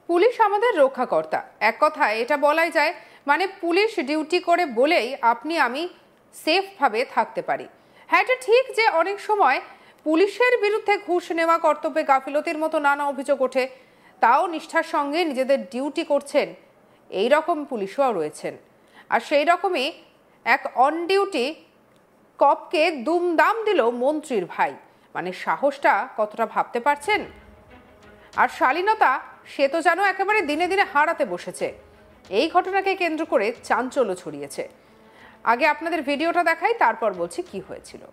Police আমাদের রক্ষাকর্তা, এক কথায় এটা বলাই যায়। মানে পুলিশ ডিউটি করে বলেই আপনি আমি সেফভাবে থাকতে পারি। হ্যাঁ, এটা ঠিক যে অনেক সময় পুলিশের বিরুদ্ধে ঘুষ নেওয়া, কর্তব্যে গাফিলতির মতো নানা অভিযোগ ওঠে, তাও নিষ্ঠার সঙ্গে নিজেদের ডিউটি করছেন এই রকম পুলিশও রয়েছেন। আর সেই রকমই এক অন ডিউটি কপকে দুমদাম দিল মন্ত্রীর ভাই। মানে সাহসটা কতটা ভাবতে পারছেন? আর শালীনতা সে তো যেন একেবারে দিনে দিনে হারাতে বসেছে। এই ঘটনাকে কেন্দ্র করে চাঞ্চল্য ছড়িয়েছে। আগে আপনাদের ভিডিওটা দেখাই, তারপর বলছি কি হয়েছিল।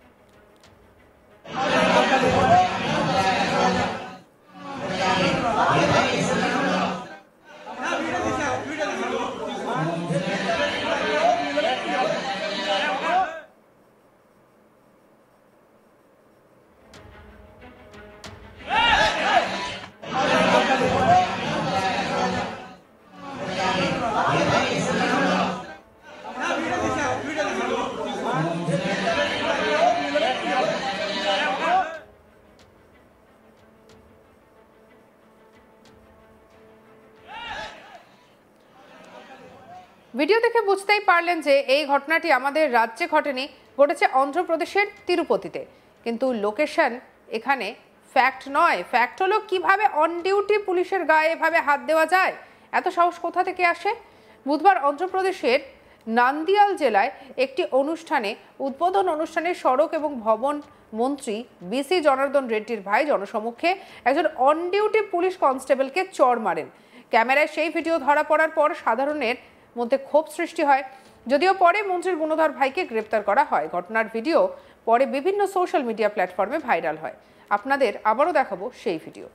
ভিডিও দেখে বুঝতেই পারলেন যে এই ঘটনাটি আমাদের রাজ্যে ঘটেনি, ঘটেছে অন্ধ্রপ্রদেশের তিরুপতিতে। কিন্তু লোকেশন এখানে ফ্যাক্ট নয়। ফ্যাক্ট হলো কিভাবে অন ডিউটি পুলিশের গায়ে এভাবে হাত দেওয়া যায়, এত সাহস কোথা থেকে আসে। বুধবার অন্ধ্রপ্রদেশের নান্দিয়াল জেলায় একটি অনুষ্ঠানে, উদ্বোধন অনুষ্ঠানে সড়ক এবং ভবন মন্ত্রী বিসি জনার্দন রেড্ডির ভাই জনসমক্ষে একজন অন ডিউটি পুলিশ কনস্টেবলকে চড় মারেন। ক্যামেরায় সেই ভিডিও ধরা পড়ার পর সাধারণের মধ্যে ক্ষোভ সৃষ্টি হয়। যদিও পরে মন্ত্রীর গুণধর ভাইকে গ্রেপ্তার করা হয়। ঘটনার ভিডিও পরে বিভিন্ন সোশ্যাল মিডিয়া প্ল্যাটফর্মে ভাইরাল হয়। আপনাদের আবারও দেখাবো সেই ভিডিও।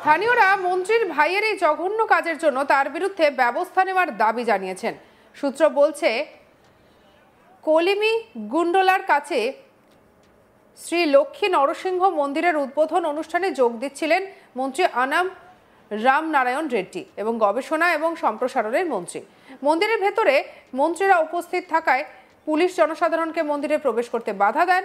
স্থানীয়রা মন্ত্রীর ভাইয়ের এই জঘন্য কাজের জন্য তার বিরুদ্ধে ব্যবস্থা নেওয়ার দাবি জানিয়েছেন। সূত্র বলছে, কলিমি গুন্ডলার কাছে শ্রী লক্ষ্মী নরসিংহ মন্দিরের উদ্বোধন অনুষ্ঠানে যোগ দিচ্ছিলেন মন্ত্রী আনাম রামনারায়ণ রেড্ডি এবং গবেষণা এবং সম্প্রসারণের মন্ত্রী। মন্দিরের ভেতরে মন্ত্রীরা উপস্থিত থাকায় পুলিশ জনসাধারণকে মন্দিরে প্রবেশ করতে বাধা দেন।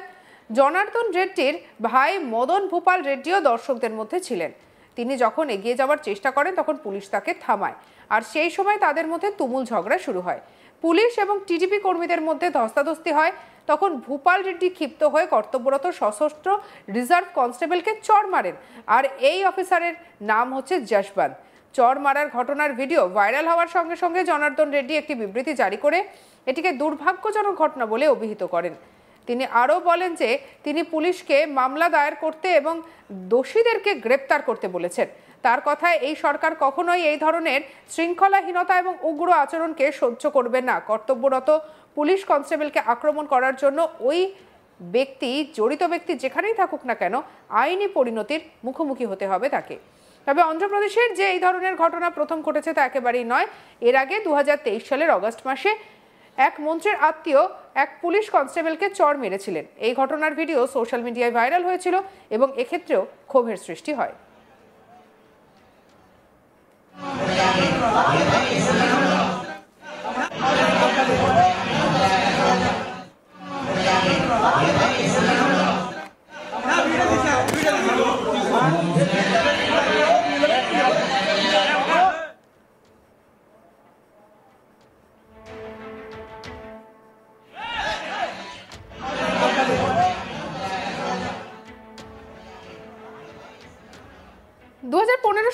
জনার্দন রেড্ডির ভাই মদন ভূপাল রেড্ডিও দর্শকদের মধ্যে ছিলেন। তিনি যখন এগিয়ে যাওয়ার চেষ্টা করেন তখন পুলিশ তাকে থামায়। আর সেই সময় তাদের মধ্যে তুমুল ঝগড়া শুরু হয়। পুলিশ এবং টিডিপি কর্মীদের মধ্যে ধস্তাধস্তি হয়। তখন ভূপাল রেড্ডি ক্ষিপ্ত হয়ে কর্তব্যরত সশস্ত্র রিজার্ভ কনস্টেবলকে চড় মারেন। আর এই অফিসারের নাম হচ্ছে যশবন্ত। চড় মারার ঘটনার ভিডিও ভাইরাল হওয়ার সঙ্গে সঙ্গে জনার্দন রেড্ডি একটি বিবৃতি জারি করে এটিকে দুর্ভাগ্যজনক ঘটনা বলে অভিহিত করেন। তিনি আরও বলেন যে তিনি পুলিশকে মামলা দায়ের করতে এবং দোষীদেরকে গ্রেপ্তার করতে বলেছেন। তার কথায় এই সরকার কখনোই এই ধরনের শৃঙ্খলাহীনতা এবং উগ্র আচরণকে সহ্য করবে না। কর্তব্যরত পুলিশ কনস্টেবলকে আক্রমণ করার জন্য ওই ব্যক্তি, জড়িত ব্যক্তি যেখানেই থাকুক না কেন, আইনি পরিণতির মুখোমুখি হতে হবে তাকে। তবে অন্ধ্রপ্রদেশের যে এই ধরনের ঘটনা প্রথম ঘটেছে তা একেবারেই নয়। এর আগে 2023 সালের অগস্ট মাসে এক মন্ত্রীর আত্মীয় এক পুলিশ কনস্টেবলকে চড় মেরেছিলেন। এই ঘটনার ভিডিও সোশ্যাল মিডিয়ায় ভাইরাল হয়েছিল এবং এক্ষেত্রেও ক্ষোভের সৃষ্টি হয়।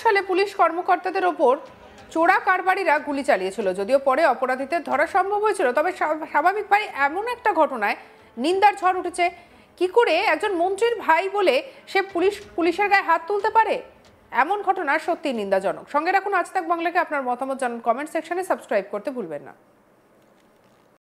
সালে পুলিশ কর্মকর্তাদের ওপর চোরা কারবারিরা গুলি চালিয়েছিল। যদিও পরে অপরাধীদের ধরা সম্ভব হয়েছিল, তবে স্বাভাবিকভাবে এমন একটা ঘটনায় নিন্দার ঝড় উঠেছে। কি করে একজন মন্ত্রীর ভাই বলে সে পুলিশের গায়ে হাত তুলতে পারে? এমন ঘটনা সত্যি নিন্দাজনক। সঙ্গে রাখুন আজ তাক বাংলাকে। আপনার মতামত জানান কমেন্ট সেকশনে, সাবস্ক্রাইব করতে ভুলবেন না।